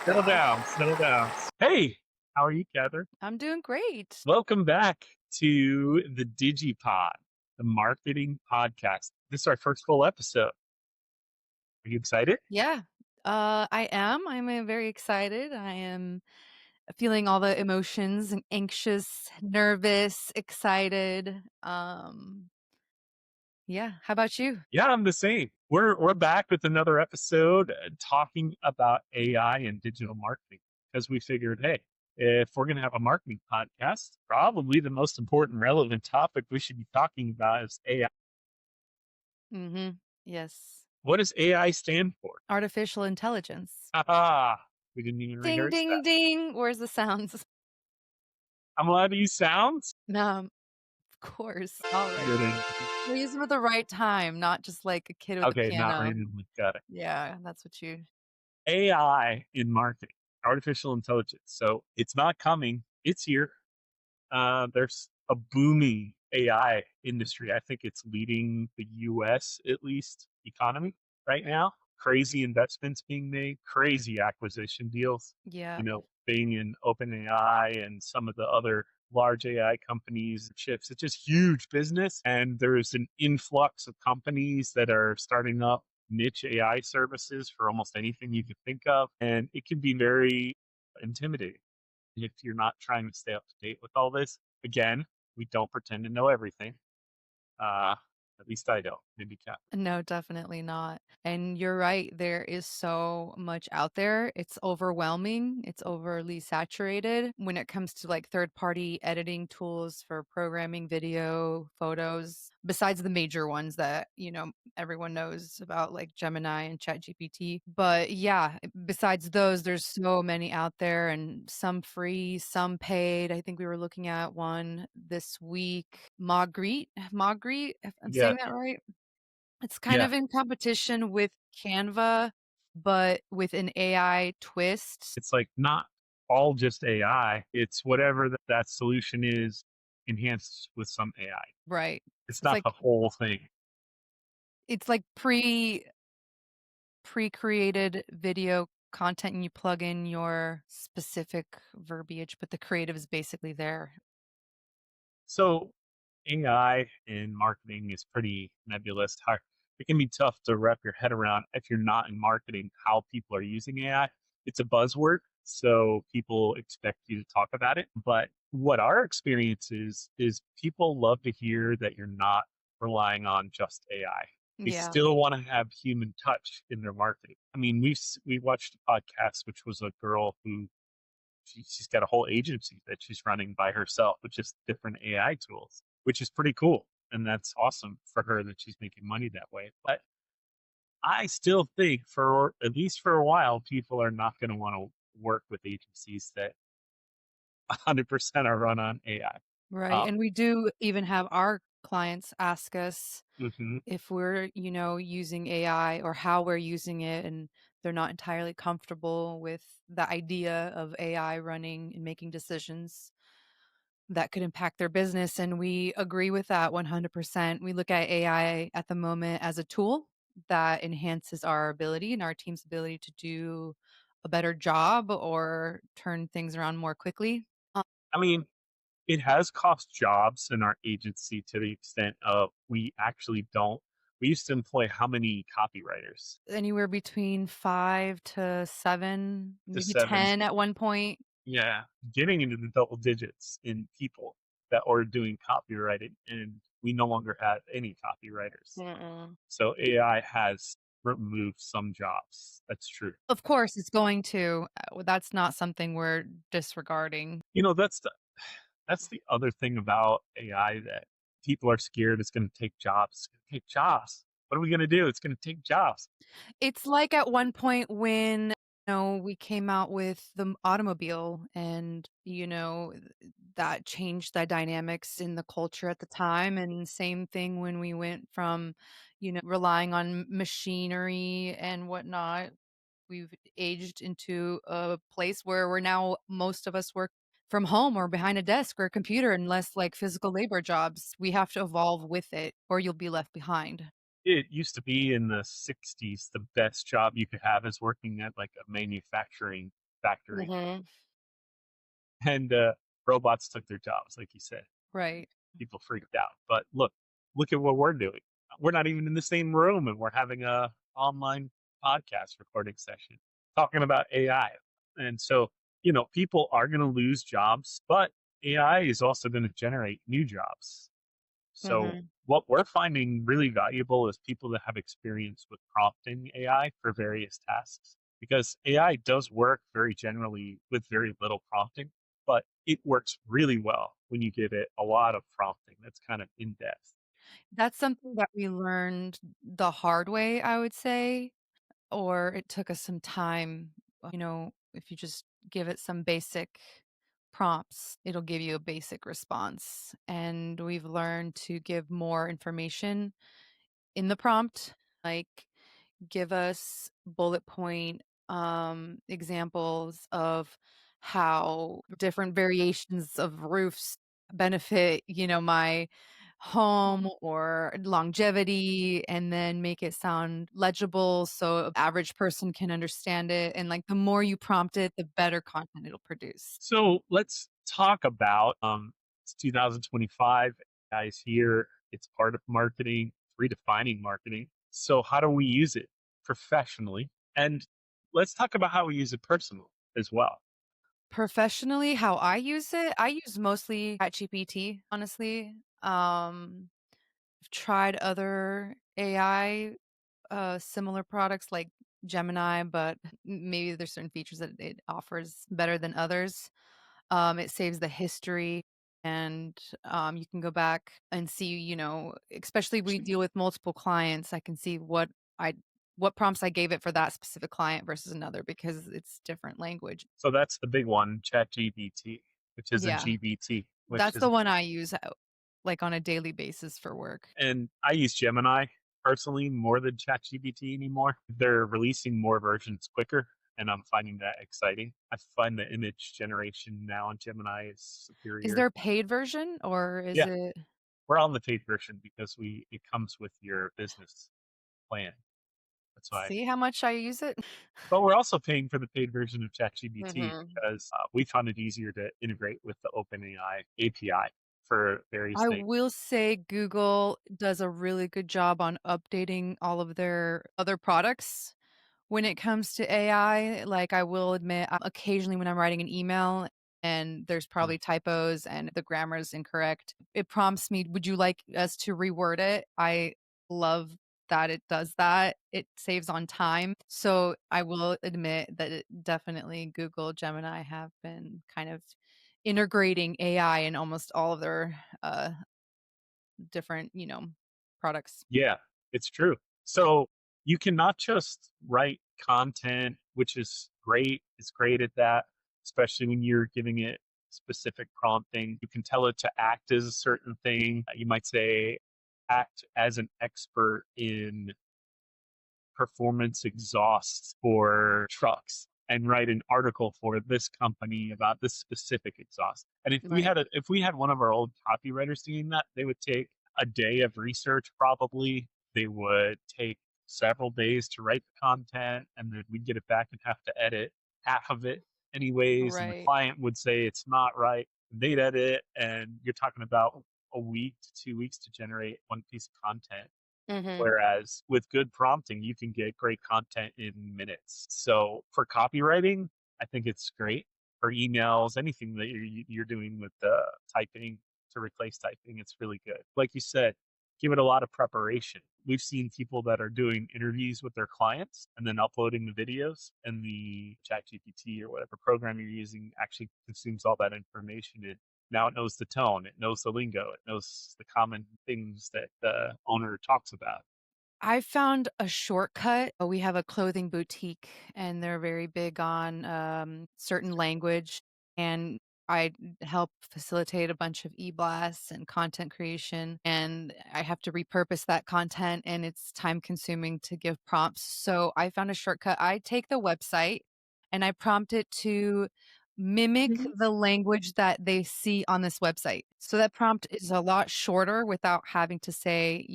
Settle down, settle down. Hey, how are you, Catherine? I'm doing great. Welcome back to the Digipod, the marketing podcast. This is our first full episode. Are you excited? Yeah, I am. very excited. I am feeling all the emotions and anxious, nervous, excited. Yeah. How about you? Yeah, I'm the same. We're back with another episode talking about AI and digital marketing because we figured, hey, if we're going to have a marketing podcast, probably the most important relevant topic we should be talking about is AI. Mm-hmm. Yes. What does AI stand for? Artificial intelligence. Ah, we didn't even Ding, rehearse ding, that. ding. Where's the sounds? I'm allowed to use sounds? Of course. All right. Good answer. We'll use them at the right time, not just like a kid with a Okay, not piano. randomly. Got it. Yeah, that's what you. AI in marketing, artificial intelligence. So it's not coming, it's here. There's a booming AI industry. I think it's leading the US, at least, economy right now. Crazy investments being made, crazy acquisition deals. Yeah. Bing and OpenAI and some of the other large AI companies, chips. It's just huge business. And there's an influx of companies that are starting up niche AI services for almost anything you could think of. And it can be very intimidating if you're not trying to stay up to date with all this. Again, we don't pretend to know everything. Uh, at least I don't. Maybe Kat. No, definitely not. And you're right, there is so much out there. It's overwhelming. It's overly saturated when it comes to like third-party editing tools for programming video, photos, besides the major ones that, everyone knows about like Gemini and ChatGPT. But yeah, besides those, there's so many out there and some free, some paid. I think we were looking at one this week. Magritte, if I'm Yeah, saying that right? It's kind yeah. of in competition with Canva, but with an AI twist. It's like not all just AI. It's whatever that solution is enhanced with some AI. Right. It's It's not like the whole thing. it's like pre-created video content and you plug in your specific verbiage, but the creative is basically there. So AI in marketing is pretty nebulous. It can be tough to wrap your head around if you're not in marketing how people are using AI. It's a buzzword, so people expect you to talk about it. But what our experience is people love to hear that you're not relying on just AI. They Yeah. still want to have human touch in their marketing. I mean, we watched a podcast which was a girl who she's got a whole agency that she's running by herself with just different AI tools, which is pretty cool. And that's awesome for her that she's making money that way. But I still think for at least for a while, people are not going to want to work with agencies that 100% are run on AI. Right. Um, And we do even have our clients ask us mhm. if we're, using AI or how we're using it, and they're not entirely comfortable with the idea of AI running and making decisions that could impact their business. And we agree with that 100%. We look at AI at the moment as a tool that enhances our ability and our team's ability to do a better job or turn things around more quickly. I mean, it has cost jobs in our agency to the extent of we actually don't. We used to employ how many copywriters? Anywhere between 5 to 7, To maybe seven. 10 at one point. Yeah, getting into the double digits in people that are doing copywriting, and we no longer have any copywriters. Mm-mm. So AI has removed some jobs. That's true. Of course, it's going to. That's not something we're disregarding. You know, that's the other thing about AI that people are scared it's going to take jobs. It's going to take jobs. What are we going to do? It's going to take jobs. It's like at one point when, we came out with the automobile and, that changed the dynamics in the culture at the time, and same thing when we went from, relying on machinery and whatnot. We've aged into a place where we're now most of us work from home or behind a desk or a computer and less like physical labor jobs. We have to evolve with it or you'll be left behind. It used to be in the 60s, the best job you could have is working at like a manufacturing. factory, Mhm. and robots took their jobs, like you said. Right. People freaked out. But look at what we're doing. We're not even in the same room, and we're having a online podcast recording session talking about AI. And so, people are going to lose jobs, but AI is also going to generate new jobs. So Mhm. what we're finding really valuable is people that have experience with prompting AI for various tasks, because AI does work very generally with very little prompting, but it works really well when you give it a lot of prompting that's kind of in depth. That's something that we learned the hard way, I would say, or it took us some time. If you just give it some basic prompts, it'll give you a basic response. And we've learned to give more information in the prompt, like give us bullet point examples of how different variations of roofs benefit, my home or longevity, and then make it sound legible so a average person can understand it. And like the more you prompt it, the better content it'll produce. So let's talk about it's 2025, guys. Here, it's part of marketing, redefining marketing. So how do we use it professionally? And let's talk about how we use it personally as well. Professionally, how I use mostly ChatGPT, honestly. I've tried other AI, similar products like Gemini, but maybe there's certain features that it offers better than others. It saves the history and, you can go back and see, especially we deal with multiple clients, I can see what prompts I gave it for that specific client versus another because it's different language. So that's the big one, ChatGPT, which is a Yeah, GBT, which that's is, the one I use, like, on a daily basis for work. and I use Gemini personally more than ChatGPT anymore. They're releasing more versions quicker, and I'm finding that exciting. I find the image generation now on Gemini is Is there superior. a paid version or is Yeah, it we're on the paid version because we it comes with your business plan. That's why. see how much I use it? But we're also paying for the paid version of ChatGPT Mhm. because we found it easier to integrate with the OpenAI API for various I things. will say Google does a really good job on updating all of their other products. When it comes to AI, like, I will admit, occasionally when I'm writing an email and there's Mm. probably typos and the grammar is incorrect, it prompts me, "Would you like us to reword it?" I love that it does that. It saves on time. So, I will admit that it definitely Google, Gemini have been kind of integrating AI in almost all of their, different, products. Yeah, it's true. So you can not just write content, which is great. It's great at that, especially when you're giving it specific prompting. You can tell it to act as a certain thing. You might say, act as an expert in performance exhaust for trucks and write an article for this company about this specific exhaust. And Right. if we had one of our old copywriters doing that, they would take a day of research probably. They would take several days to write the content, and then we'd get it back and have to edit half of it anyways, and the Right. client would say it's not right. They'd edit it, and you're talking about a week to 2 weeks to generate one piece of content. Mhm. Whereas with good prompting, you can get great content in minutes. So for copywriting, I think it's great. For emails, anything that you're doing with typing to replace typing, it's really good. Like you said, give it a lot of preparation. We've seen people that are doing interviews with their clients and then uploading the videos, and the ChatGPT or whatever program you're using actually consumes all that information. Now it knows the tone, it knows the lingo, it knows the common things that the owner talks about. I found a shortcut. We have a clothing boutique, and they're very big on, certain language, and I help facilitate a bunch of e-blasts and content creation, and I have to repurpose that content, and it's time consuming to give prompts. So I found a shortcut. I take the website and I prompt it to mimic Mhm. the language that they see on this website. So that prompt is a lot shorter without having to say,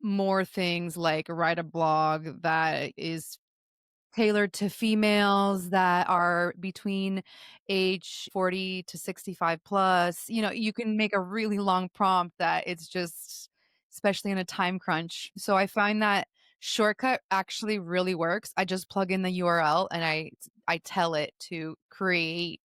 more things like write a blog that is tailored to females that are between age 40 to 65 plus. You can make a really long prompt that it's just especially in a time crunch. So I find that shortcut actually really works. I just plug in the URL and I tell it to create,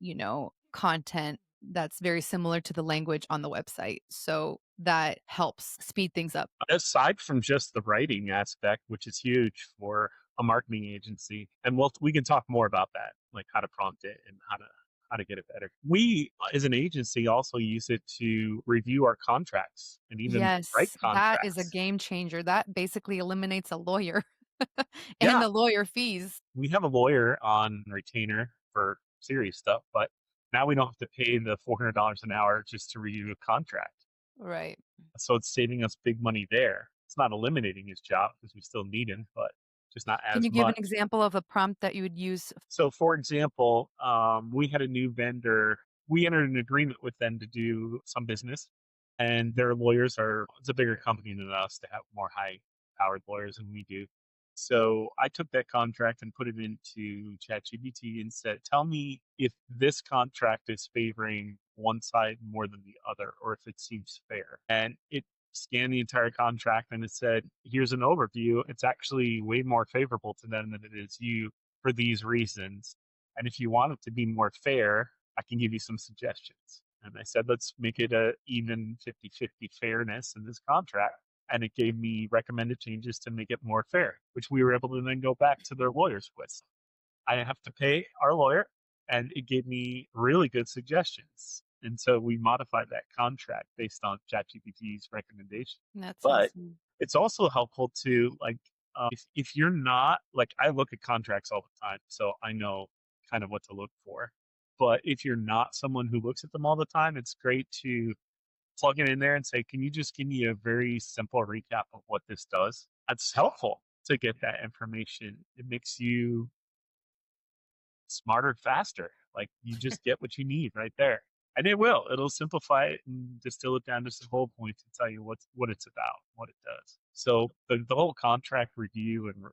content that's very similar to the language on the website. So that helps speed things up. Aside from just the writing aspect, which is huge for a marketing agency, and we can talk more about that, like how to prompt it and how to get it better. We, as an agency, also use it to review our contracts and even write Yes, that is a contracts. game changer. That basically eliminates a lawyer and Yeah, the lawyer fees. we have a lawyer on retainer for serious stuff, but now we don't have to pay the $400 an hour just to review a contract. Right. So it's saving us big money there. It's not eliminating his job because we still need him, but just not Can as you give an much. example of a prompt that you would use? So, for example, we had a new vendor. We entered an agreement with them to do some business, and their lawyers are, it's a bigger company than us to have more high powered lawyers than we do. So I took that contract and put it into ChatGPT and said, tell me if this contract is favoring one side more than the other, or if it seems fair. And it scanned the entire contract and it said, here's an overview. It's actually way more favorable to them than it is you for these reasons. And if you want it to be more fair, I can give you some suggestions. And I said, let's make it a even 50-50 fairness in this contract. And it gave me recommended changes to make it more fair, which we were able to then go back to their lawyers with. I didn't have to pay our lawyer, and it gave me really good suggestions. And so we modified that contract based on ChatGPT's recommendation. That's But awesome. it's also helpful to like if you're not like I look at contracts all the time, so I know kind of what to look for. But if you're not someone who looks at them all the time, it's great to plug it in there and say, can you just give me a very simple recap of what this does? That's helpful to get that information. It makes you smarter faster. Like you just get what you need right there. And it will. It'll simplify it and distill it down to some whole point to tell you what it's about, what it does. So the whole contract review and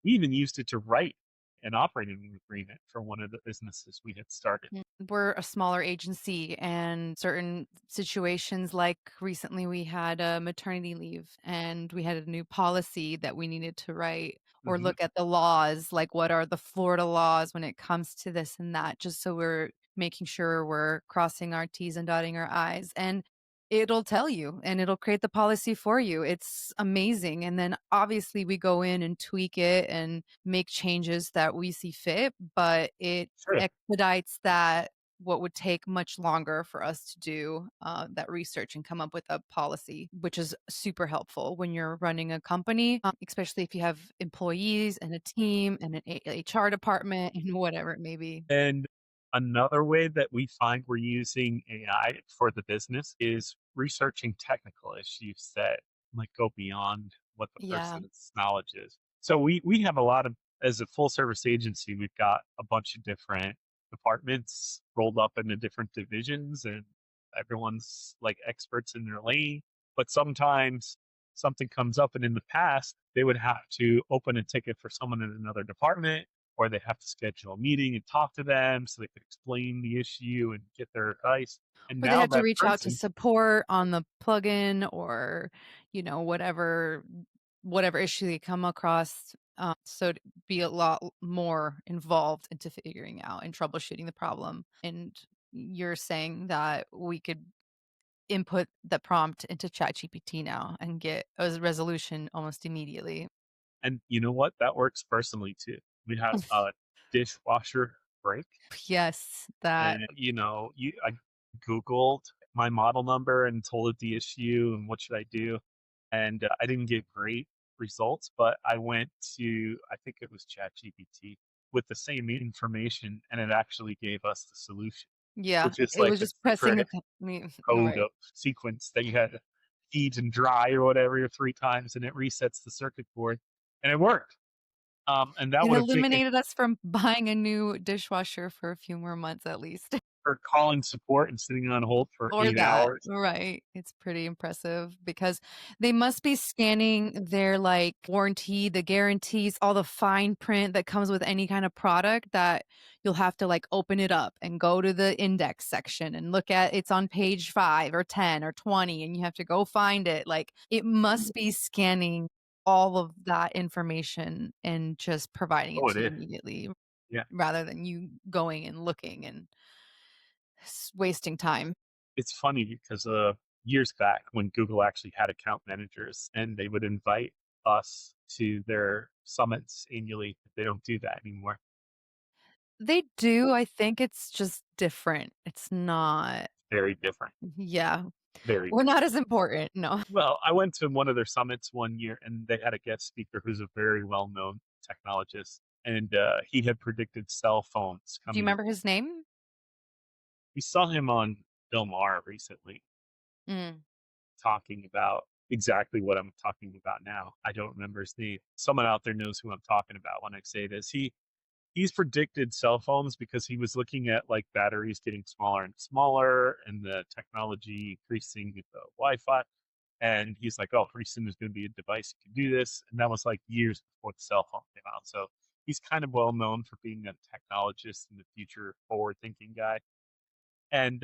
we even used it to write an operating agreement for one of the businesses we had started. We're a smaller agency, and certain situations, like recently we had a maternity leave and we had a new policy that we needed to write or Hmm. look at the laws, like what are the Florida laws when it comes to this and that, just so we're making sure we're crossing our T's and dotting our I's. And it'll tell you and it'll create the policy for you. It's amazing. And then obviously we go in and tweak it and make changes that we see fit, but it Sure. expedites that what would take much longer for us to do that research and come up with a policy, which is super helpful when you're running a company, especially if you have employees and a team and an HR department and whatever it may be. And another way that we find we're using AI for the business is researching technical issues that like go beyond what the Yeah. person's knowledge is. So we have a lot of as a full service agency, we've got a bunch of different departments rolled up into different divisions and everyone's like experts in their lane. But sometimes something comes up and in the past they would have to open a ticket for someone in another department or they have to schedule a meeting and talk to them so they could explain the issue and get their advice. And Or they now had to that reach out to person, support on the plugin or, whatever issue they come across. So to be a lot more involved into figuring out and troubleshooting the problem. And you're saying that we could input the prompt into ChatGPT now and get a resolution almost immediately. and you know what? That works personally too. We had a dishwasher break, Yes, that. and I Googled my model number and told it the issue and what should I do, and I didn't get great results, but I went to I think it was ChatGPT with the same information, and it actually gave us the solution, Yeah, which is it like was a just pressing a secret code right. of sequence that you had to feed and dry or whatever 3 times, and it resets the circuit board, and it worked. And that It would have taken eliminated us from buying a new dishwasher for a few more months at least. for calling support and sitting on hold for Or 8 that, hours. right. It's pretty impressive because they must be scanning their, like, warranty, the guarantees, all the fine print that comes with any kind of product that you'll have to, like, open it up and go to the index section and look at it's on page 5 or 10 or 20, and you have to go find it, like, it must be scanning all of that information and just providing it Oh, it to you is. immediately Yeah. rather than you going and looking and wasting time. It's funny because, years back when Google actually had account managers and they would invite us to their summits annually, they don't do that anymore. They do, I think it's just different. It's not Very different. yeah. Very We're different. not as important, no. Well, I went to one of their summits one year, and they had a guest speaker who's a very well-known technologist, and, he had predicted cell phones Do you coming. remember his name? We saw him on Bill Maher recently Mm. talking about exactly what I'm talking about now. I don't remember his name. Someone out there knows who I'm talking about when I say this. He's predicted cell phones because he was looking at like batteries getting smaller and smaller and the technology increasing with the Wi-Fi. And he's like, oh, pretty soon there's going to be a device that can do this. And that was like years before the cell phone came out. So he's kind of well known for being a technologist and the future forward thinking guy. And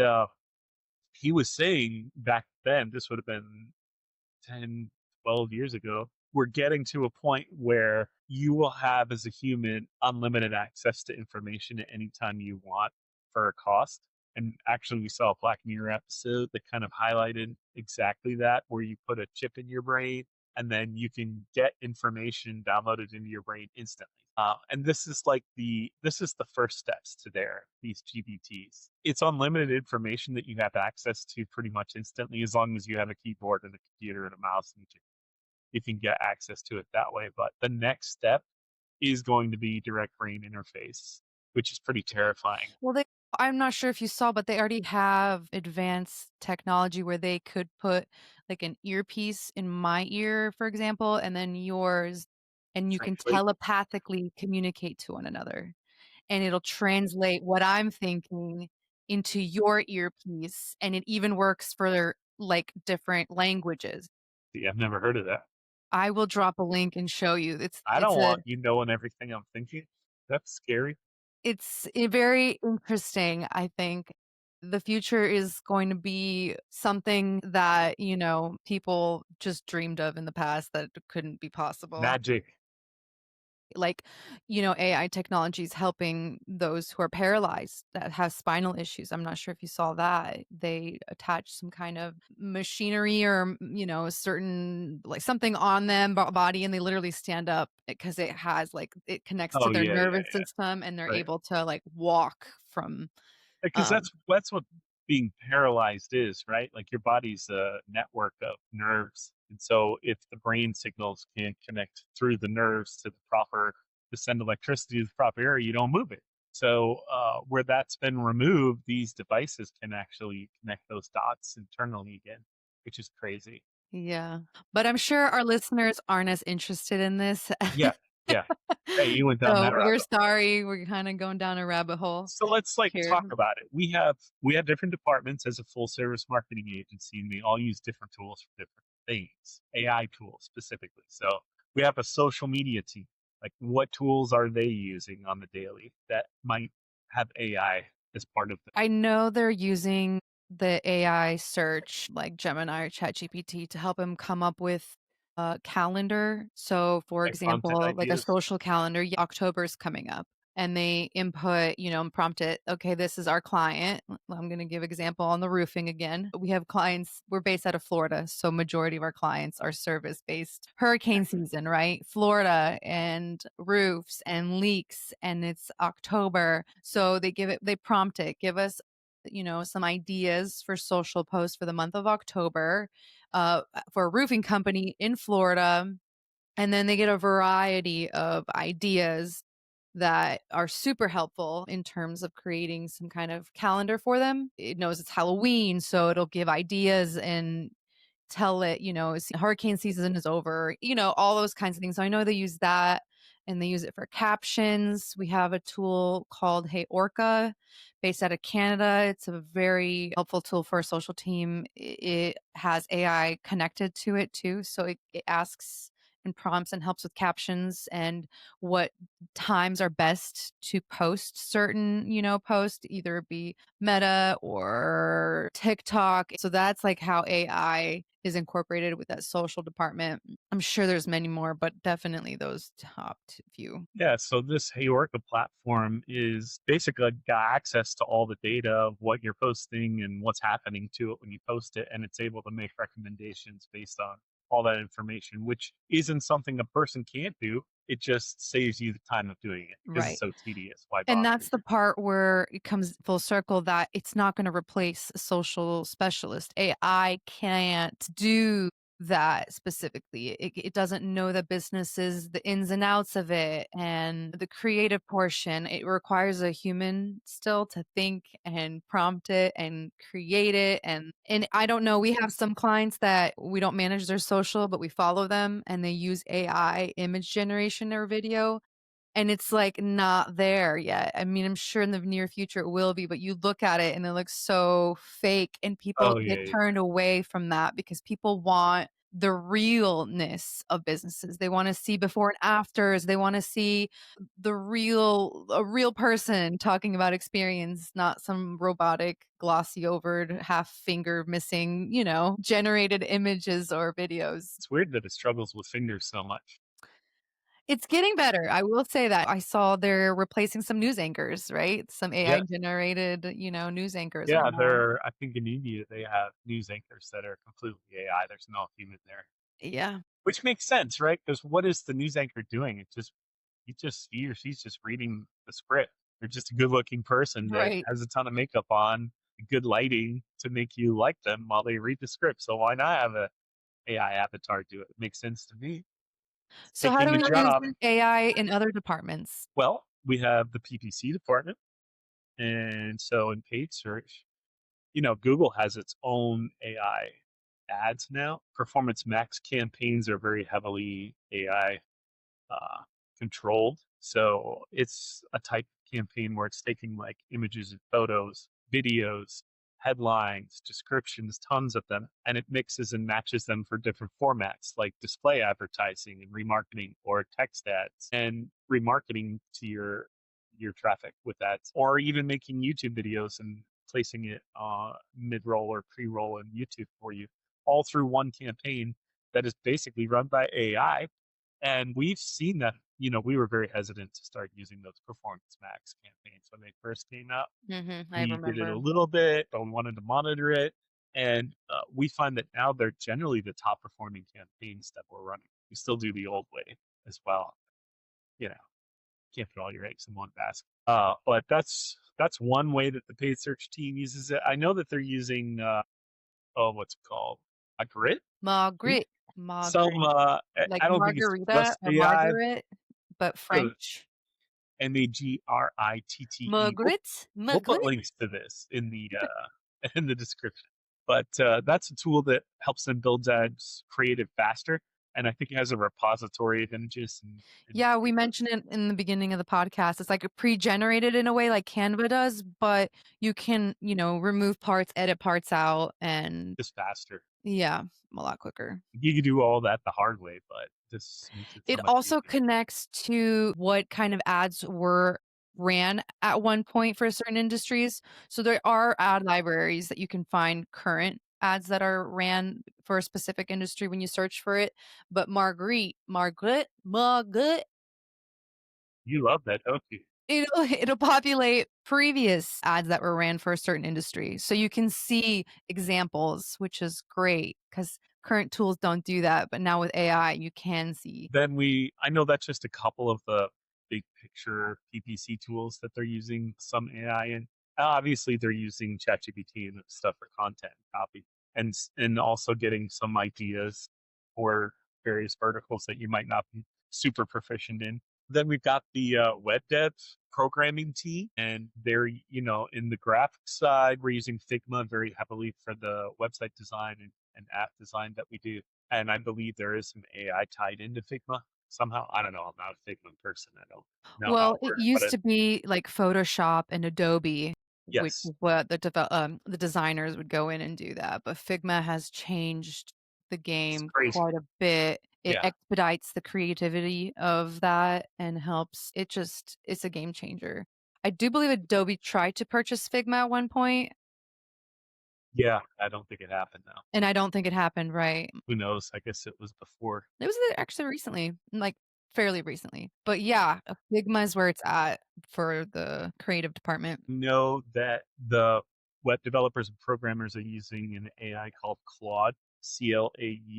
he was saying back then, this would have been 10, 12 years ago, we're getting to a point where you will have, as a human, unlimited access to information at any time you want for a cost. And actually, we saw a Black Mirror episode that kind of highlighted exactly that, where you put a chip in your brain and then you can get information downloaded into your brain instantly. And this is the first steps to these GPTs. It's unlimited information that you have access to pretty much instantly, as long as you have a keyboard and a computer and a mouse, and you can get access to it that way. But the next step is going to be direct brain interface, which is pretty terrifying. Well, they I'm not sure if you saw, but they already have advanced technology where they could put, like, an earpiece in my ear, for example, and then yours, and you can Translate. telepathically communicate to one another, and it'll translate what I'm thinking into your earpiece, and it even works for, like, different languages. See, I've never heard of that. I will drop a link and show you. I don't want you knowing everything I'm thinking. That's scary. Very interesting, I think. The future is going to be something that, people just dreamed of in the past that couldn't be possible. Magic. Like, AI technology is helping those who are paralyzed that have spinal issues. I'm not sure if you saw that. They attach some kind of machinery or, a certain like something on them body and they literally stand up because it has like it connects to Oh their yeah, yeah, nervous yeah. system and they're Right. able to like walk from Because um that's what being paralyzed is, right? Like your body's a network of nerves, and so if the brain signals can't connect through the nerves to send electricity to the proper area, you don't move it. So where that's been removed, these devices can actually connect those dots internally again, which is crazy. yeah. But I'm sure our listeners aren't as interested in this. Yeah, yeah. Hey, you went down that So we're rabbit. sorry. We're kind of going down a rabbit hole So let's like here. talk about it. We have different departments as a full service marketing agency, and they all use different tools for different things. AI tools specifically. So we have a social media team. Like, what tools are they using on the daily that might have AI as part of them? I know they're using the AI search like Gemini or ChatGPT to help them come up with a calendar. So, for Like content example, like a ideas. social calendar, October is coming up. And they input, and prompt it, okay, this is our client. I'm going to give example on the roofing again. We have clients, we're based out of Florida. So majority of our clients are service based. Hurricane season, right? Florida and roofs and leaks and it's October. So they prompt it, give us, some ideas for social posts for the month of October for a roofing company in Florida. And then they get a variety of ideas that are super helpful in terms of creating some kind of calendar for them. It knows it's Halloween, so it'll give ideas and tell it, hurricane season is over, all those kinds of things. So I know they use that. and they use it for captions. We have a tool called Hey Orca based out of Canada. It's a very helpful tool for a social team. It has AI connected to it too. So it asks and prompts and helps with captions and what times are best to post certain, posts, either it be Meta or TikTok. So that's like how AI is incorporated with that social department. I'm sure there's many more, but definitely those top few. Yeah, so this Heyorka platform is basically got access to all the data of what you're posting and what's happening to it when you post it, and it's able to make recommendations based on all that information, which isn't something a person can't do. It just saves you the time of doing it because it's Right. so tedious. Why And bother? that's the part where it comes full circle that it's not going to replace a social specialist. AI can't do that specifically. It doesn't know the businesses, the ins and outs of it, and the creative portion. It requires a human still to think and prompt it and create it. And I don't know. We have some clients that we don't manage their social, but we follow them, and they use AI image generation or video, and it's, like, not there yet. I mean, I'm sure in the near future it will be, but you look at it and it looks so fake, and people Oh get yeah, turned away from that because people want the realness of businesses. They wanna see before and afters. They wanna see a real person talking about experience, not some robotic, glossy overed, half finger missing, generated images or videos. it's weird that it struggles with fingers so much. It's getting better, I will say that. I saw they're replacing some news anchors, right? Some AI Yeah, generated, news anchors are yeah. now. They're I think in India they have news anchors that are completely AI. There's no human there. Yeah, Which makes sense, right? Because what is the news anchor doing? He or she's just reading the script. They're just a good looking person that right. has a ton of makeup on, good lighting to make you like them while they read the script. So why not have a AI avatar do it? It makes sense to me. It's So how do taking a we use job. AI in other departments? Well, we have the PPC department, and so in paid search, Google has its own AI ads now. Performance Max campaigns are very heavily AI uh, controlled. So it's a type of campaign where it's taking like images and photos, videos, headlines, descriptions, tons of them, and it mixes and matches them for different formats like display advertising and remarketing or text ads and remarketing to your traffic with ads, or even making YouTube videos and placing it mid-roll or pre-roll in YouTube for you, all through one campaign that is basically run by AI. And we've seen that, we were very hesitant to start using those Performance Max campaigns when they first came out. I We did it a remember. little bit, but we wanted to monitor it. And we find that now they're generally the top performing campaigns that we're running. We still do the old way as well. You know, can't put all your eggs in one basket. But that's one way that the paid search team uses it. I know that they're using, what's it called? A grit? I think Margaret. Margaret. some, Like I don't think it's margarita just or AI. Margaret, but French. Magritte. Margaret? We'll put Margaret? links to this in the in the description. But that's a tool that helps them build ads creative faster, and I think it has a repository of images and Yeah, we videos mentioned it in the beginning of the podcast. It's like a pre-generated in a way like Canva does, but you can, remove parts, edit parts out, and just faster. yeah, a lot quicker. You can do all that the hard way, but this makes it so It much also easier. connects to what kind of ads were ran at one point for certain industries. So there are ad libraries that you can find current ads that are ran for a specific industry when you search for it. But Margaret, You love that, don't you? it'll populate previous ads that were ran for a certain industry. So you can see examples, which is great because current tools don't do that. But now with AI, you can see. Then I know that's just a couple of the big picture PPC tools that they're using some AI in. Obviously, they're using ChatGPT and stuff for content and copy, and also getting some ideas for various verticals that you might not be super proficient in. Then we've got the web dev programming team, and they're in the graphic side, we're using Figma very heavily for the website design and app design that we do, and I believe there is some AI tied into Figma. somehow. I don't know. I'm not a Figma person. I don't know how Well, it it works, but used to be like Photoshop and Adobe, which yes, is what the designers would go in and do that, but Figma has changed the it's game crazy. quite a bit. It Yeah. expedites the creativity of that and helps it's a game changer. I do believe Adobe tried to purchase Figma at one point, Yeah. I don't think it happened now. and I don't think it happened right. Who knows? I guess it was before. It was actually recently, like, fairly recently. But yeah, Figma is where it's at for the creative department. Know that the web developers and programmers are using an AI called Claude,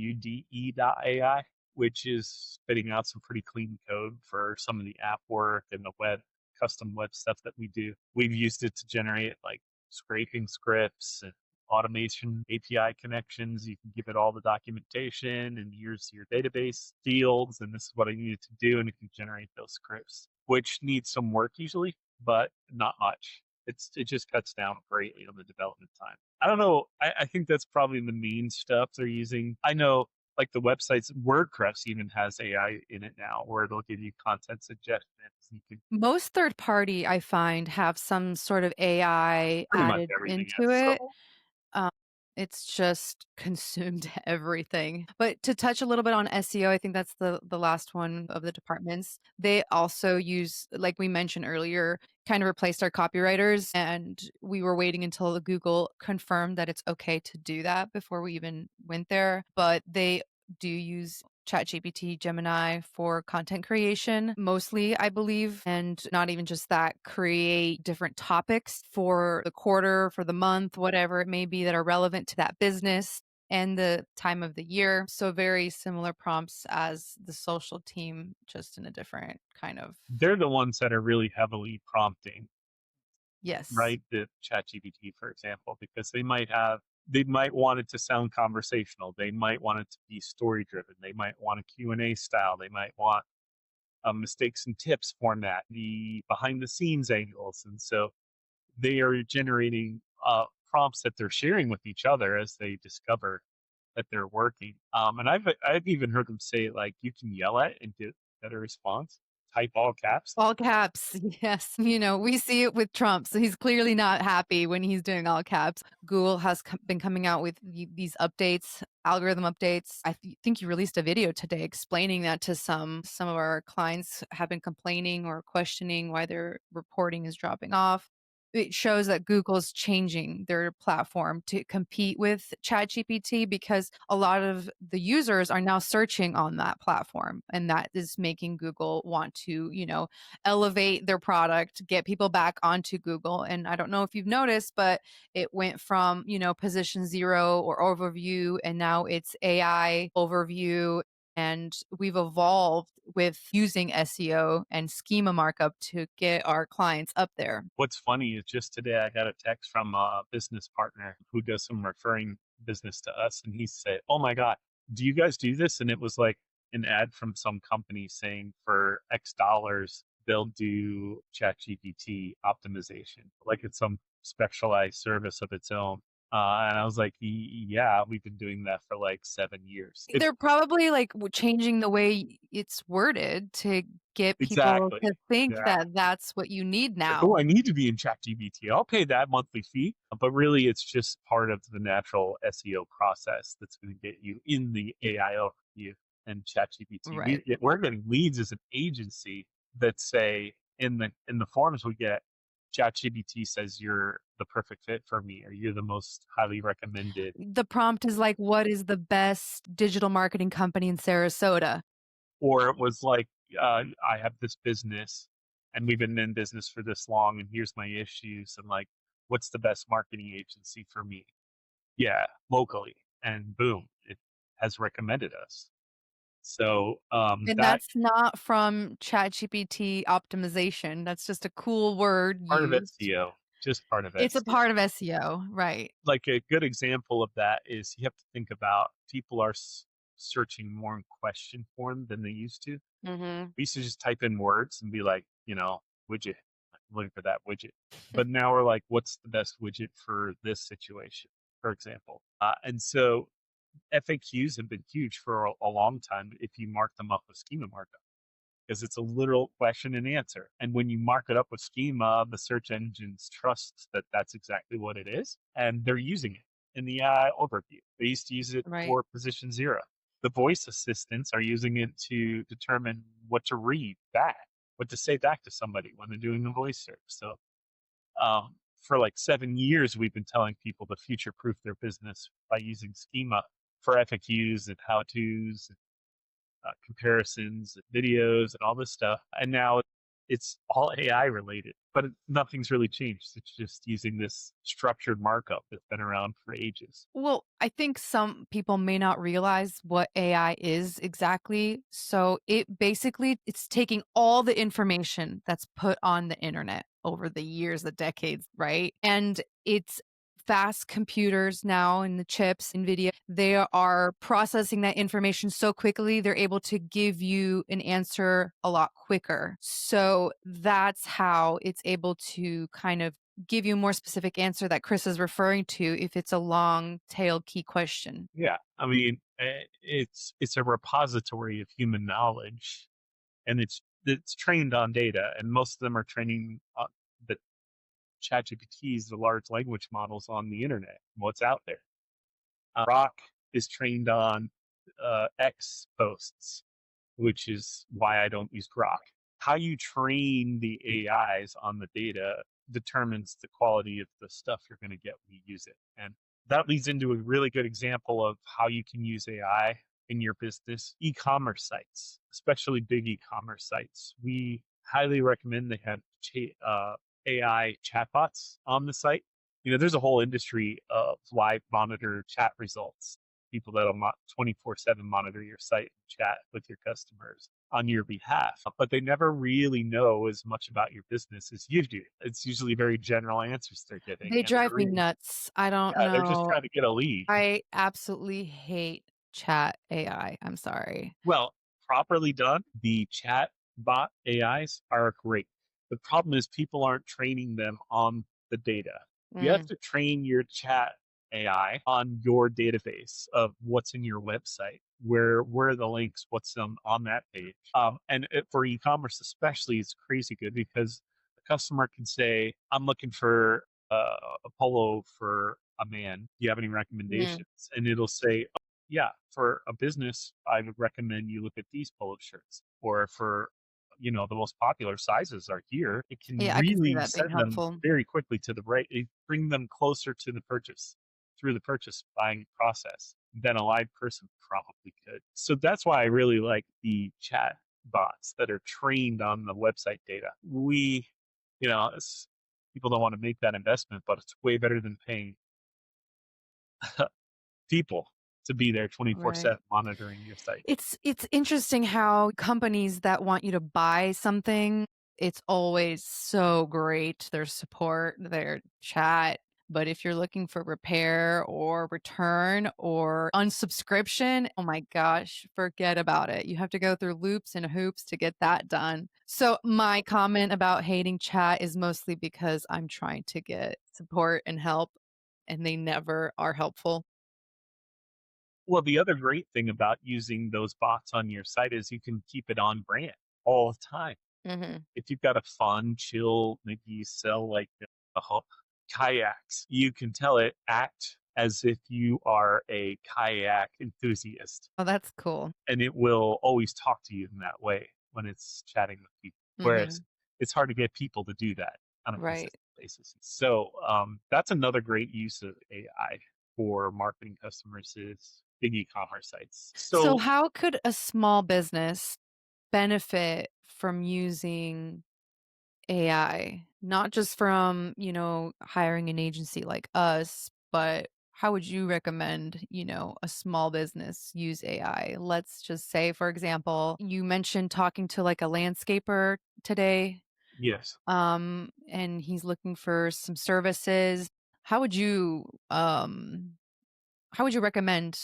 CLAUDE.ai, which is spitting out some pretty clean code for some of the app work and the custom web stuff that we do. We've used it to generate like scraping scripts and automation API connections. You can give it all the documentation and here's your database fields, and this is what I needed to do, and it can generate those scripts, which needs some work usually, but not much. It just cuts down greatly on the development time. I don't know. I think that's probably the main stuff they're using. I know like the websites, WordPress even has AI in it now where it'll give you content suggestions. You can Most third party, I find, have some sort of AI pretty much added everything into has it. some. Um, it's just consumed everything. But to touch a little bit on SEO, I think that's the last one of the departments. They also use, like we mentioned earlier, kind of replaced our copywriters, and we were waiting until Google confirmed that it's okay to do that before we even went there. But they do use ChatGPT, Gemini for content creation, mostly, I believe. And not even just that, create different topics for the quarter, for the month, whatever it may be that are relevant to that business and the time of the year. So, very similar prompts as the social team, just in a different kind of. They're the ones that are really heavily prompting, Yes. right? The ChatGPT, for example, because they might want it to sound conversational. They might want it to be story driven. They might want a Q&A style. They might want a mistakes and tips format, the behind the scenes angles. And so they are generating prompts that they're sharing with each other as they discover that they're working. And I've even heard them say like you can yell at and get better response. Type all caps. All caps. Yes. We see it with Trump. So he's clearly not happy when he's doing all caps. Google has been coming out with these updates, algorithm updates. I think you released a video today explaining that to some of our clients have been complaining or questioning why their reporting is dropping off. It shows that Google's changing their platform to compete with ChatGPT because a lot of the users are now searching on that platform. And that is making Google want to, elevate their product, get people back onto Google. And I don't know if you've noticed, but it went from, position 0 or overview, and now it's AI overview. And we've evolved with using SEO and schema markup to get our clients up there. What's funny is just today I got a text from a business partner who does some referring business to us, and he said, "Oh my God, do you guys do this?" And it was like an ad from some company saying for X dollars they'll do ChatGPT optimization, like it's some specialized service of its own. And I was like, "Yeah, we've been doing that for like 7 years." It's They're probably, like, changing the way it's worded to get people exactly, to think yeah. that that's what you need It's like, oh, now. I need to be in ChatGPT. I'll pay that monthly fee. But really, it's just part of the natural SEO process that's going to get you in the AI overview and ChatGPT. Right. We're getting leads as an agency that say in the forms we get, ChatGPT says you're the perfect fit for me, or you're the most highly recommended. The prompt is like, "What is the best digital marketing company in Sarasota?" Or it was like, I have this business and we've been in business for this long, and here's my issues. And like, what's the best marketing agency for me? Yeah, locally. And boom, it has recommended us. So And that that's not from ChatGPT optimization, that's just a cool word part of used. SEO, just part of It's a SEO. part of SEO, right. Like a good example of that is you have to think about people are searching more in question form than they used to. Mhm. We used to just type in words and be like, widget, looking for that widget. But now we're like, what's the best widget for this situation, for example? And so FAQs have been huge for a long time if you mark them up with schema markup, because it's a literal question and answer. And when you mark it up with schema, the search engines trust that that's exactly what it is, and they're using it in the overview. They used to use it Right. for position zero. The voice assistants are using it to determine what to read back, what to say back to somebody when they're doing the voice search. So for like 7 years, we've been telling people to future proof their business by using schema for FAQs and how to's, comparisons, videos, and all this stuff. And now it's all AI related, but nothing's really changed. It's just using this structured markup that's been around for ages. Well, I think some people may not realize what AI is exactly. So it basically it's taking all the information that's put on the internet over the years, the decades, right? And it's fast computers now and the chips, NVIDIA, they are processing that information so quickly, they're able to give you an answer a lot quicker. So that's how it's able to kind of give you a more specific answer that Chris is referring to if it's a long tailed key question. Yeah, I mean, it's a repository of human knowledge, and it's trained on data, and most of them are training the ChatGPTs, the large language models on the internet, what's out there. Rock is trained on X posts, which is why I don't use Grok. How you train the AIs on the data determines the quality of the stuff you're going to get when you use it. And that leads into a really good example of how you can use AI in your business. E-commerce sites, especially big e-commerce sites. We highly recommend they have AI chatbots on the site. There's a whole industry of live monitor chat results, people that'll 24/7 monitor your site and chat with your customers on your behalf, but they never really know as much about your business as you do. It's usually very general answers they're giving, They and drive me nuts. I don't they're just know. trying to get a lead. I absolutely hate chat AI. I'm sorry. Well, properly done, the chat bot AIs are great. The problem is people aren't training them on the data. You have Mm, to train your chat AI on your database of what's in your website, where are the links, what's on that page. For e-commerce especially, it's crazy good because the customer can say, "I'm looking for a polo for a man. Do you have any mm. recommendations?" And it'll say, yeah, for a business, I would recommend you look at these polo shirts. Or for, the most popular sizes are here. It can Yeah, I can see really that being send them helpful. very quickly to the right, bring them closer to the purchase through the purchase buying process than a live person probably could. So that's why I really like the chat bots that are trained on the website data. People don't want to make that investment, but it's way better than paying people to be there Right. 24/7 monitoring your site. It's interesting how companies that want you to buy something, it's always so great, their support, their chat, but if you're looking for repair or return or unsubscription, oh my gosh, forget about it. You have to go through loops and hoops to get that done. So my comment about hating chat is mostly because I'm trying to get support and help, and they never are helpful. Well, the other great thing about using those bots on your site is you can keep it on brand all the time. Mhm. If you've got a fun, chill, maybe you sell like kayaks, you can tell it act as if you are a kayak enthusiast, Oh, that's cool. and it will always talk to you in that way when it's chatting with people. Whereas Mhm. it's hard to get people to do that on a Right. consistent basis. So that's another great use of AI for marketing customers is big e-commerce sites. So So how could a small business benefit from using AI? Not just from, hiring an agency like us, but how would you recommend, a small business use AI? Let's just say, for example, you mentioned talking to like a landscaper today, yes, and he's looking for some services. How would you um How would you recommend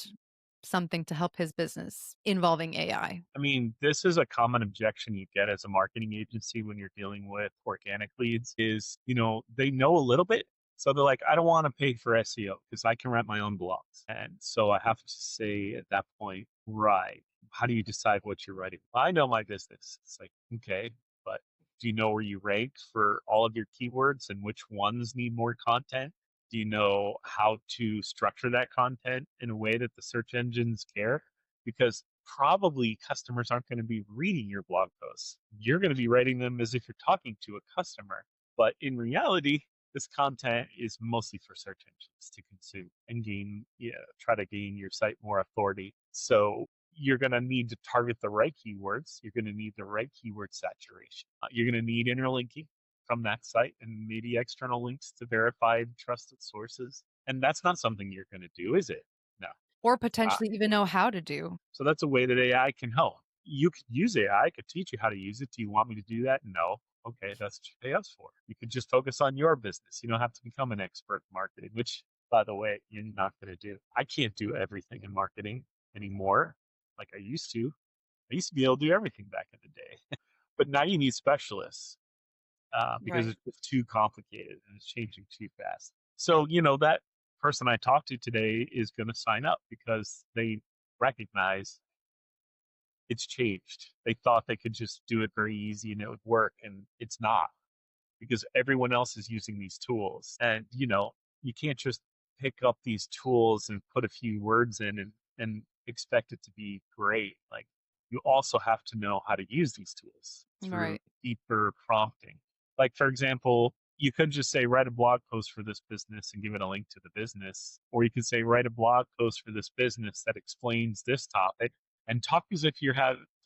something to help his business involving AI? I mean, this is a common objection you get as a marketing agency when you're dealing with organic leads is, they know a little bit, So they're like, I don't want to pay for SEO because I can write my own blogs. And so I have to say at that point, right, how do you decide what you're writing? Well, I know my business. It's like, okay, but do you know where you rank for all of your keywords and which ones need more content? Do you know how to structure that content in a way that the search engines care? Because probably customers aren't going to be reading your blog posts. You're going to be writing them as if you're talking to a customer. But in reality, this content is mostly for search engines to consume and gain, try to gain your site more authority. So you're going to need to target the right keywords. You're going to need the right keyword saturation. You're going to need interlinking from that site and maybe external links to verified trusted sources. And that's not something you're going to do, is it? No. Or Uh, potentially even know how to do. so that's a way that AI can help. You could use AI. I could teach you how to use it. Do you want me to do that? No. Okay, that's what you pay us for. You could just focus on your business. You don't have to become an expert in marketing, which, by the way, you're not going to do. I can't do everything in marketing anymore like I used to. I used to be able to do everything back in the day. But now you need specialists because Right. it's just too complicated and it's changing too fast. So, that person I talked to today is going to sign up because they recognize it's changed. They thought they could just do it very easy and it would work, and it's not because everyone else is using these tools. And, you can't just pick up these tools and put a few words in and expect it to be great. Like, you also have to know how to use these tools through Right. deeper prompting. Like, for example, you could just say, write a blog post for this business and give it a link to the business. Or you could say, write a blog post for this business that explains this topic and talk as if you're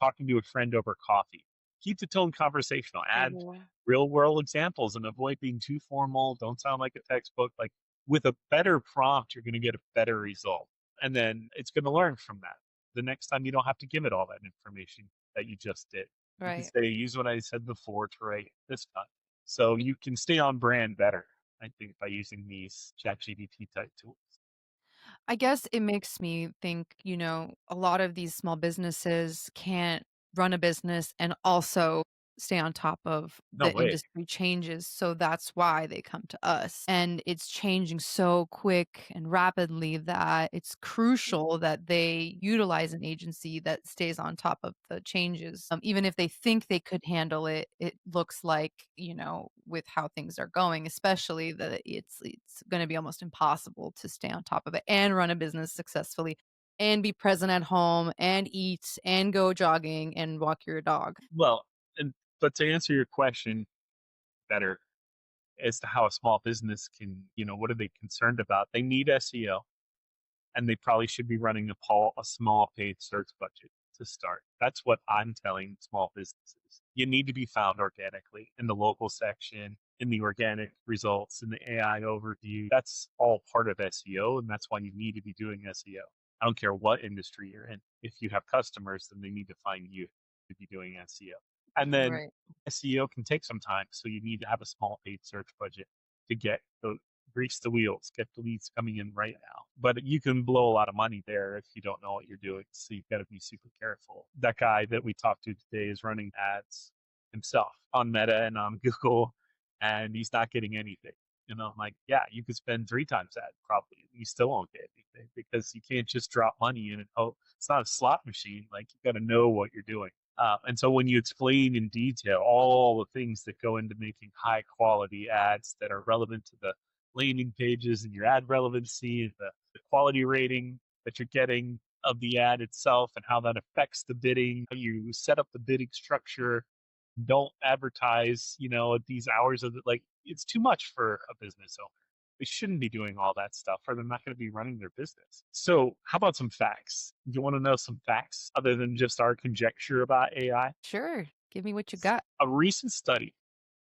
talking to a friend over coffee. Keep the tone conversational. Add Yeah. real world examples and avoid being too formal. Don't sound like a textbook. Like with a better prompt, you're going to get a better result. And then it's going to learn from that. The next time you don't have to give it all that information that you just did. You can Right. say, use what I said before to write this time. So you can stay on brand better, I think, by using these ChatGPT type tools. I guess it makes me think, a lot of these small businesses can't run a business and also stay on top of No the way. industry changes. So that's why they come to us. And it's changing so quick and rapidly that it's crucial that they utilize an agency that stays on top of the changes. Even if they think they could handle it, it looks like, with how things are going, especially that it's going to be almost impossible to stay on top of it and run a business successfully and be present at home and eat and go jogging and walk your dog. Well, and but to answer your question better as to how a small business can, what are they concerned about? They need SEO and they probably should be running a small paid search budget to start. That's what I'm telling small businesses. You need to be found organically in the local section, in the organic results, in the AI overview. That's all part of SEO, and that's why you need to be doing SEO. I don't care what industry you're in. If you have customers, then they need to find you to be doing SEO. And then Right. SEO can take some time, so you need to have a small paid search budget to get the grease the wheels, get the leads coming in right now. But you can blow a lot of money there if you don't know what you're doing. So you've got to be super careful. That guy that we talked to today is running ads himself on Meta and on Google, and he's not getting anything. I'm like, yeah, you could spend 3 times that probably. You still won't get anything because you can't just drop money in and hope. It's not a slot machine. Like, you got to know what you're doing. And so when you explain in detail all the things that go into making high quality ads that are relevant to the landing pages and your ad relevancy and the quality rating that you're getting of the ad itself and how that affects the bidding, how you set up the bidding structure, don't advertise, at these hours of like, it's too much for a business owner. They shouldn't be doing all that stuff or they're not going to be running their business. So how about some facts? Do you want to know some facts other than just our conjecture about AI? Sure. Give me what you got. A recent study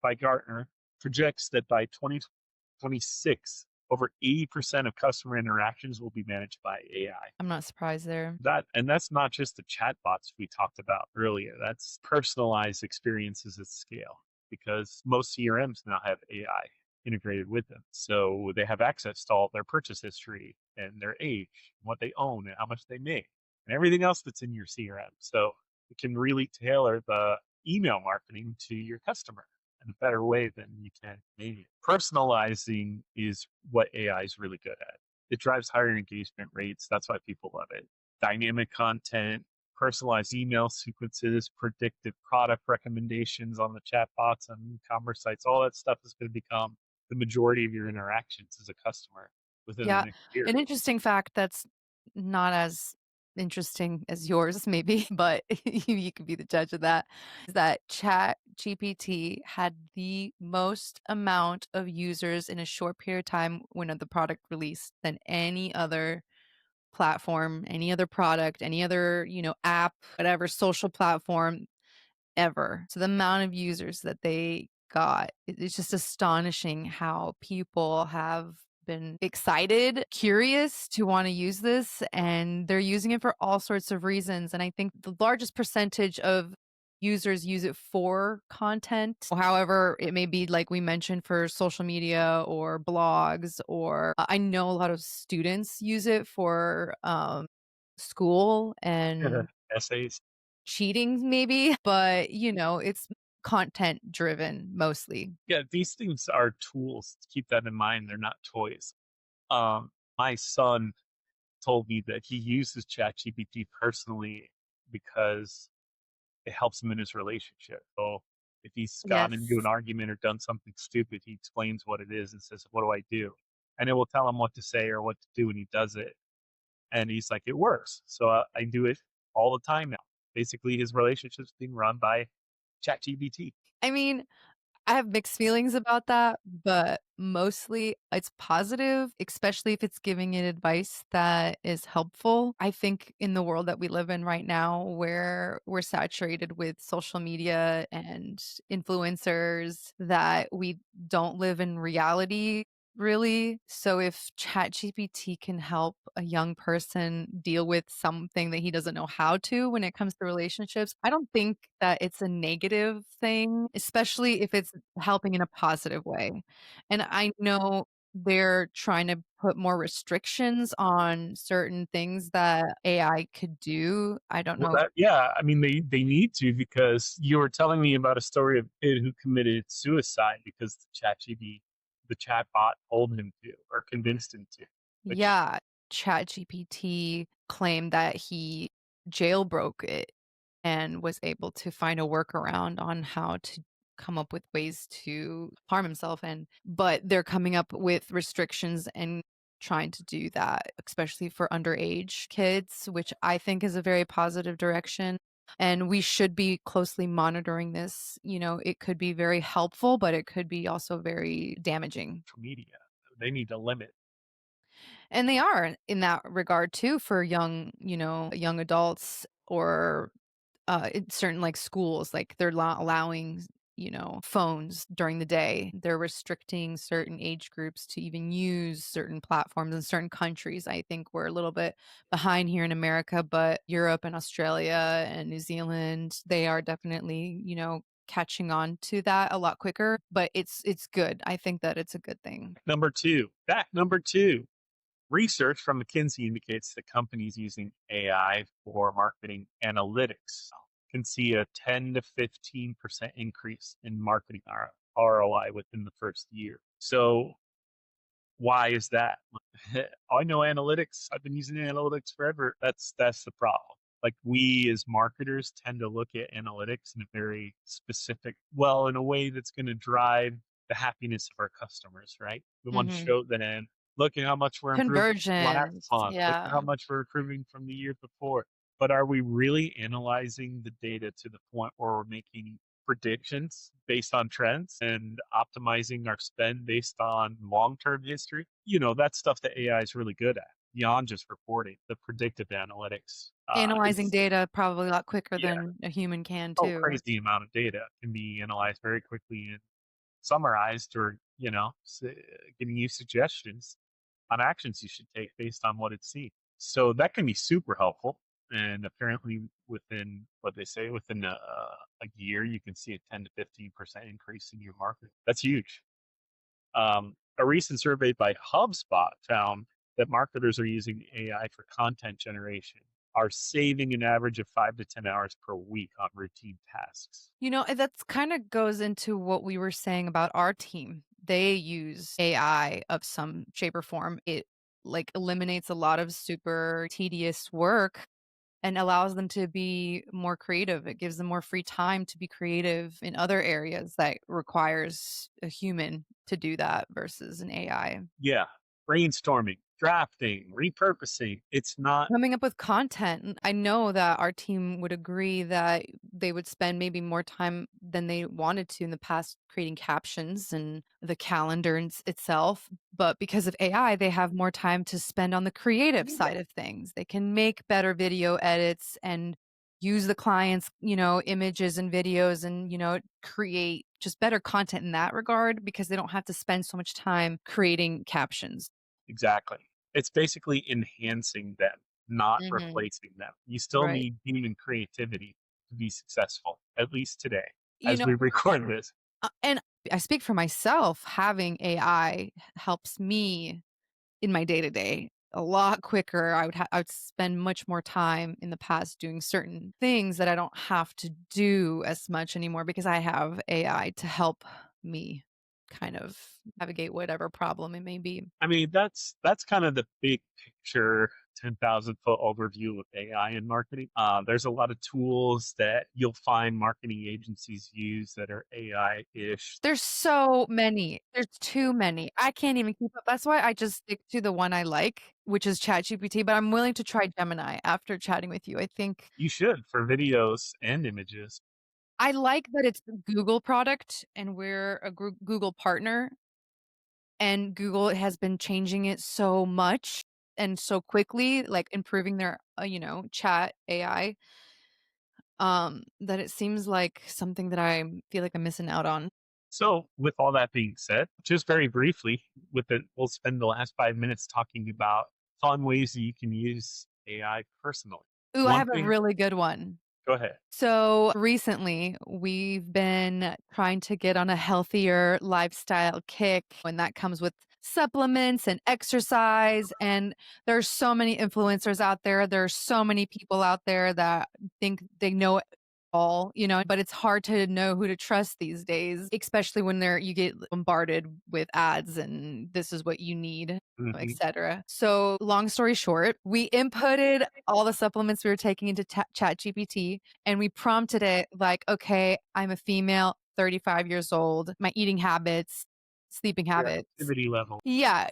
by Gartner projects that by 2026, over 80% of customer interactions will be managed by AI. I'm not surprised there. That's not just the chatbots we talked about earlier. That's personalized experiences at scale because most CRMs now have AI integrated with them. So they have access to all their purchase history and their age, what they own and how much they make and everything else that's in your CRM. So it can really tailor the email marketing to your customer. in a better way than you can maybe. Personalizing is what AI is really good at. It drives higher engagement rates. That's why people love it. Dynamic content, personalized email sequences, predictive product recommendations on the chatbots and e-commerce sites, all that stuff is going to become the majority of your interactions as a customer within the Yeah, next year. an interesting fact that's not as interesting as yours maybe, but you could be the judge of that, is that ChatGPT had the most amount of users in a short period of time when the product released than any other platform, any other product, any other, app, whatever social platform ever. So the amount of users that they got, it's just astonishing how people have been excited, curious to want to use this, and they're using it for all sorts of reasons. And I think the largest percentage of users use it for content. However, it may be like we mentioned for social media or blogs, or I know a lot of students use it for school and Essays. cheating maybe, but, it's content driven mostly. Yeah, these things are tools. Keep that in mind. They're not toys. My son told me that he uses ChatGPT personally because it helps him in his relationship. So if he's gotten into an Yes. argument or done something stupid, he explains what it is and says, "What do I do?" And it will tell him what to say or what to do, and he does it. And he's like, "It works." So I do it all the time now. Basically, his relationship's being run by ChatGPT. I mean, I have mixed feelings about that, but mostly it's positive, especially if it's giving it advice that is helpful. I think in the world that we live in right now, where we're saturated with social media and influencers, that we don't live in reality really. So if ChatGPT can help a young person deal with something that he doesn't know how to when it comes to relationships, I don't think that it's a negative thing, especially if it's helping in a positive way. And I know they're trying to put more restrictions on certain things that AI could do. I don't Well, know. that yeah, I mean they need to because you were telling me about a story of a kid who committed suicide because the chatbot told him to or convinced him to. Which Yeah, ChatGPT claimed that he jailbroke it and was able to find a workaround on how to come up with ways to harm himself, but they're coming up with restrictions and trying to do that, especially for underage kids, which I think is a very positive direction. And we should be closely monitoring this. It could be very helpful, but it could be also very damaging. social media, they need to limit. And they are in that regard too for young adults or in certain like schools, like they're not allowing, phones during the day. They're restricting certain age groups to even use certain platforms in certain countries. I think we're a little bit behind here in America, but Europe and Australia and New Zealand, they are definitely, catching on to that a lot quicker, but it's good. I think that it's a good thing. Number two, research from McKinsey indicates that companies using AI for marketing analytics can see a 10 to 15% increase in marketing ROI within the first year. So why is that? I know analytics. I've been using analytics forever. That's the problem. Like we as marketers tend to look at analytics in a very specific, well, in a way that's going to drive the happiness of our customers, right? We want to Mhm. show them, look at how much we're improving last Conversions, month. Look at how yeah. much we're improving from the year before. But are we really analyzing the data to the point where we're making predictions based on trends and optimizing our spend based on long-term history? That's stuff that AI is really good at beyond just reporting. The predictive analytics Analyzing is data probably a lot quicker yeah, than a human can oh too. crazy amount of data can be analyzed very quickly and summarized, or giving you suggestions on actions you should take based on what it's seen. So that can be super helpful. And apparently, within what they say, within a year, you can see a 10 to 15% increase in your market. That's huge. A recent survey by HubSpot found that marketers are using AI for content generation are saving an average of 5 to 10 hours per week on routine tasks. That's kind of goes into what we were saying about our team. They use AI of some shape or form. It like eliminates a lot of super tedious work and allows them to be more creative. It gives them more free time to be creative in other areas that requires a human to do that versus an AI. Yeah, brainstorming, drafting, repurposing. It's not. Coming up with content. I know that our team would agree that they would spend maybe more time than they wanted to in the past creating captions and the calendar itself. But because of AI, they have more time to spend on the creative side of things. They can make better video edits and use the client's, images and videos and, create just better content in that regard because they don't have to spend so much time creating captions. Exactly. It's basically enhancing them, not Mhm. replacing them. You still Right. need human creativity to be successful, at least today, You as know we record this. And I speak for myself, having AI helps me in my day-to-day a lot quicker. I would spend much more time in the past doing certain things that I don't have to do as much anymore because I have AI to help me kind of navigate whatever problem it may be. I mean, that's kind of the big picture, 10,000-foot overview of AI in marketing. There's a lot of tools that you'll find marketing agencies use that are AI-ish. There's so many. There's too many. I can't even keep up. That's why I just stick to the one I like, which is ChatGPT, but I'm willing to try Gemini after chatting with you. I think You should for videos and images. I like that it's a Google product and we're a Google partner, and Google has been changing it so much and so quickly, like improving their, chat AI, that it seems like something that I feel like I'm missing out on. So, with all that being said, just very briefly, we'll spend the last 5 minutes talking about fun ways that you can use AI personally. Ooh, I One have a thing, really good one. go ahead. So recently, we've been trying to get on a healthier lifestyle kick, and that comes with supplements and exercise. And there's so many influencers out there. There's so many people out there that think they know it all, but it's hard to know who to trust these days, especially when you get bombarded with ads and this is what you need, Mhm. etc. So, long story short, we inputted all the supplements we were taking into Chat GPT and we prompted it like, okay, I'm a female, 35 years old, my eating habits, sleeping Your habits. activity level. Yeah,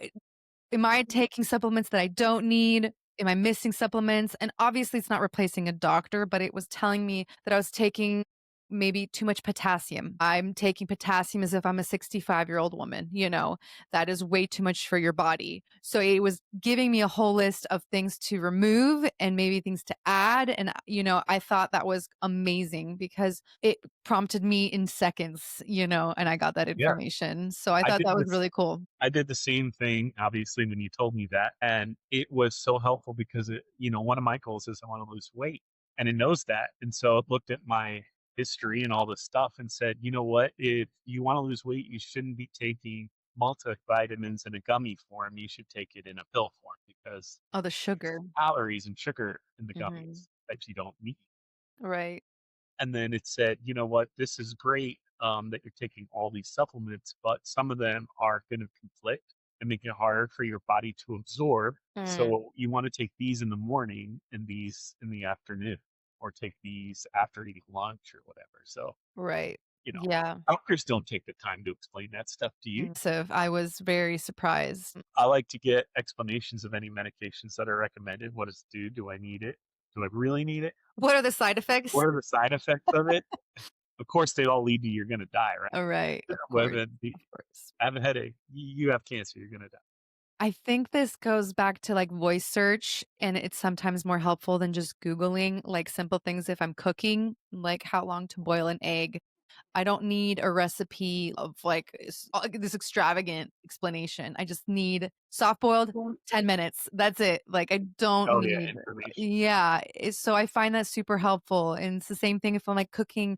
am I taking supplements that I don't need? Am I missing supplements? And obviously, it's not replacing a doctor, but it was telling me that I was taking maybe too much potassium. I'm taking potassium as if I'm a 65-year-old woman, that is way too much for your body. So it was giving me a whole list of things to remove and maybe things to add. And, I thought that was amazing because it prompted me in seconds, and I got that Yeah, information. So I I thought did that was this. really cool. I did the same thing, obviously, when you told me that, and it was so helpful because one of my goals is I want to lose weight, and it knows that, and so it looked at my history and all this stuff and said, you know what, if you want to lose weight, you shouldn't be taking multivitamins in a gummy form. You should take it in a pill form because Oh, the sugar. calories and sugar in the Mhm. gummies that you don't need. Right. And then it said, you know what, this is great that you're taking all these supplements, but some of them are going to conflict and make it harder for your body to absorb. Mm, So you want to take these in the morning and these in the afternoon, or take these after eating lunch or whatever. So, right. you know, Yeah. doctors don't take the time to explain that stuff to you. So I was very surprised. I like to get explanations of any medications that are recommended. What does it do? Do I need it? Do I really need it? What are the side effects? What are the side effects of it? Of course, they all lead to you're going to die, right? Oh, right. Of course. Whether Of course. I have a headache, you have cancer, you're gonna die. I think this goes back to like voice search, and it's sometimes more helpful than just Googling like simple things if I'm cooking, like how long to boil an egg. I don't need a recipe of like this extravagant explanation. I just need soft boiled 10 minutes. That's it. Like I don't Oh yeah, need information. yeah, so I find that super helpful. And it's the same thing if I'm like cooking,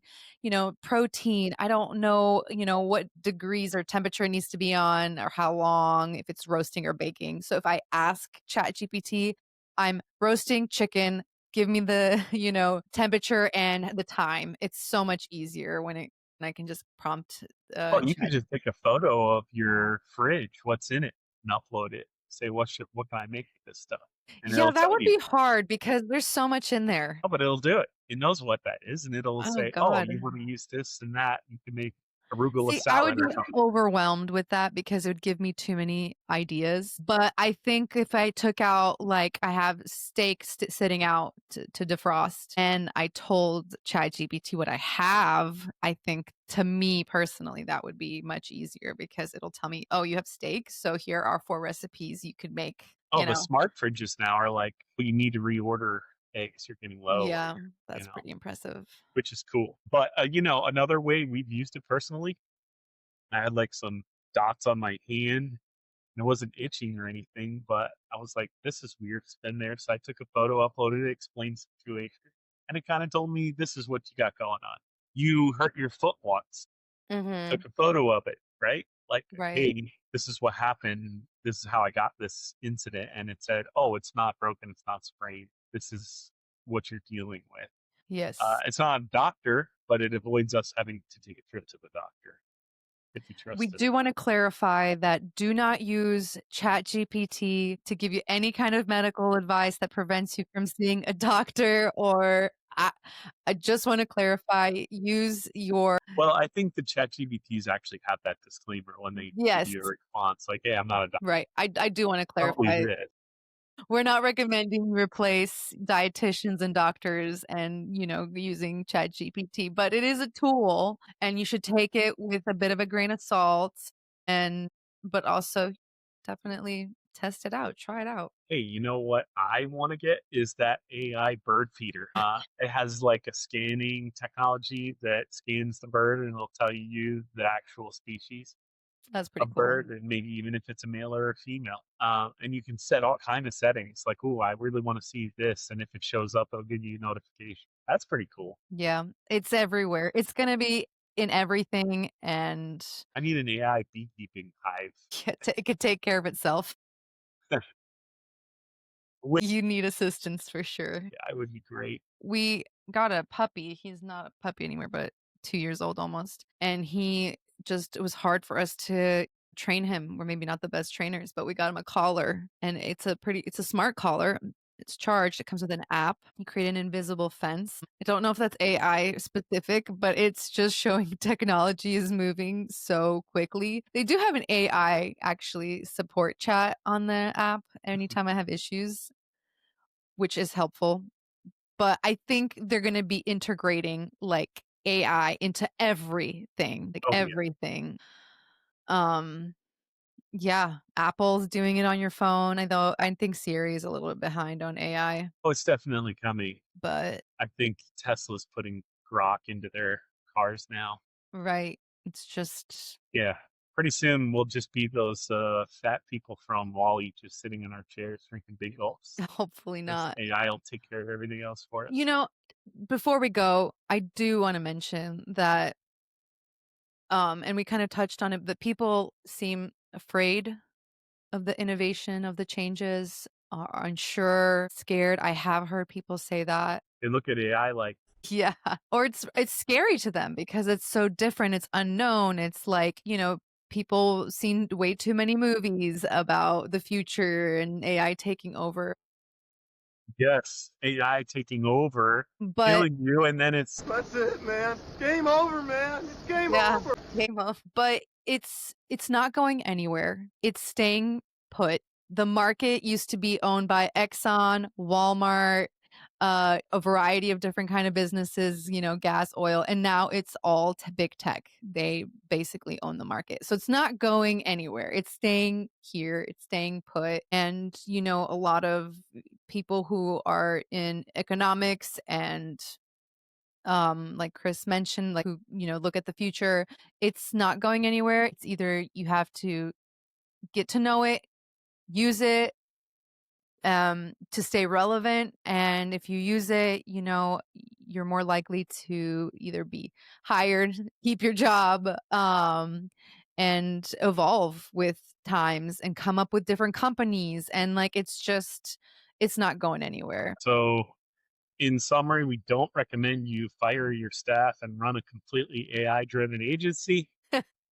protein. I don't know, what degrees or temperature it needs to be on or how long if it's roasting or baking. So if I ask ChatGPT, I'm roasting chicken give me the, temperature and the time. It's so much easier when I can just prompt, Well, you could Chat. just take a photo of your fridge, what's in it, and upload it. Say, what can I make with this stuff? And Yeah, it'll that tell would you. be hard because there's so much in there. Oh, but it'll do it. It knows what that is, and it'll Oh say, "Oh, god. you wanna use this and that. You can make arugula See, I would salad or be something." overwhelmed with that because it would give me too many ideas, but I think if I took out like, I have steak sitting out to defrost, and I told ChatGPT what I have, I think to me personally, that would be much easier because it'll tell me, "Oh, you have steak, so here are 4 recipes you could make," Oh, the smart fridges now are like, "Well, you need to reorder eggs, you're getting low," or Yeah, you're you that's know, pretty impressive. which is cool. But, another way we've used it personally, I had, like, some dots on my hand, and it wasn't itching or anything, but I was like, "This is weird, it's been there," so I took a photo, uploaded it, explained the situation, and it kinda told me, "This is what you got going on. You hurt your foot once." Took Mhm. a photo of it, right? Like, Right. "Hey, this is what happened. This is how I got this incident." And it said, "Oh, it's not broken. It's not sprained. This is what you're dealing with." Yes. It's not a doctor, but it avoids us having to take a trip to the doctor if we We trusted do it. wanna clarify that do not use ChatGPT to give you any kind of medical advice that prevents you from seeing a doctor or I just wanna clarify, use your Well, I think the ChatGPTs actually have that disclaimer when they give yes, you a response, like, "Hey, I'm not a doctor." right. I do wanna Probably clarify, this. we're not recommending you replace dietitians and doctors and, using ChatGPT, but it is a tool, and you should take it with a bit of a grain of salt and but also definitely test it out, try it out. Hey, you know what I wanna get is that AI bird feeder. It has, like, a scanning technology that scans the bird, and it'll tell you the actual species That's pretty of cool. bird, and maybe even if it's a male or a female. And you can set all kind of settings, like, "Ooh, I really wanna see this," and if it shows up, it'll give you a notification. That's pretty cool. Yeah, it's everywhere. It's gonna be in everything, and I need an AI beekeeping hive. it could take care of itself. Wi You need assistance for sure. Yeah, it would be great. We got a puppy. He's not a puppy anymore, but 2 years old almost, and it was hard for us to train him. We're maybe not the best trainers, but we got him a collar, and it's a smart collar. It's charged. It comes with an app. You create an invisible fence. I don't know if that's AI specific, but it's just showing technology is moving so quickly. They do have an AI actually support chat on the app anytime I have issues, which is helpful. But I think they're gonna be integrating, like, AI into everything, like, Oh, yeah. everything. Um, yeah, Apple's doing it on your phone, I think Siri is a little bit behind on AI, Oh, it's definitely coming. but I think Tesla's putting Grok into their cars now. right, it's just Yeah. Pretty soon we'll just be those fat people from Wall-E just sitting in our chairs drinking big gulps. hopefully This not. AI will take care of everything else for You us. know, before we go, I do wanna mention that, and we kinda touched on it, that people seem afraid of the innovation, of the changes, are unsure, scared. I have heard people say that. They look at AI like, Yeah, or it's scary to them because it's so different, it's unknown, it's like, people seen way too many movies about the future and AI taking over, yes, AI taking over, but killing you, and then it's That's it, man. Game over, man. It's game yeah, over. game of but it's not going anywhere. It's staying put. The market used to be owned by Exxon, Walmart, a variety of different kind of businesses, gas, oil, and now it's all big tech. They basically own the market. So it's not going anywhere. It's staying here. It's staying put. And, a lot of people who are in economics and like Chris mentioned, like who, look at the future, it's not going anywhere. It's either you have to get to know it, use it, to stay relevant. And if you use it, you're more likely to either be hired, keep your job, and evolve with times and come up with different companies. And like, it's not going anywhere. so In summary, we don't recommend you fire your staff and run a completely AI driven agency,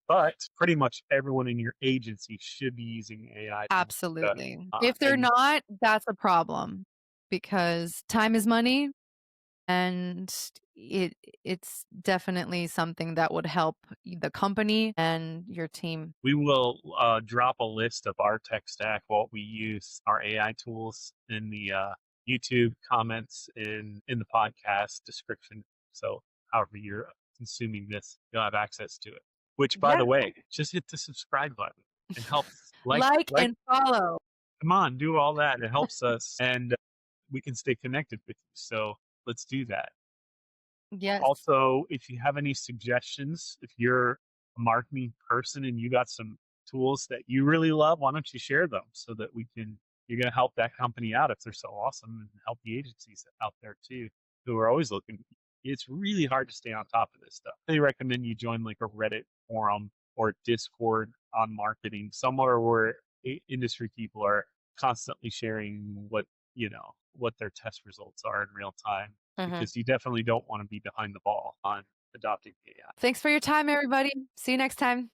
but pretty much everyone in your agency should be using AI to make it better. Absolutely. If they're And not, that's a problem because time is money and it it's definitely something that would help the company and your team. we will drop a list of our tech stack, what we use, our AI tools in the YouTube comments in the podcast description. So, however you're consuming this, you'll have access to it. Which, by Yeah. the way, just hit the subscribe button. It helps. Like Like, and follow. come on, do all that. It helps us, and we can stay connected with you. So let's do that. Yes. Also, if you have any suggestions, if you're a marketing person and you got some tools that you really love, why don't you share them so that you're going to help that company out if they're so awesome and help the agencies out there too, who are always looking. It's really hard to stay on top of this stuff. I recommend you join like a Reddit forum or Discord on marketing, somewhere where industry people are constantly sharing what their test results are in real time, because you definitely don't want to be behind the ball on adopting AI. Thanks for your time, everybody. See you next time.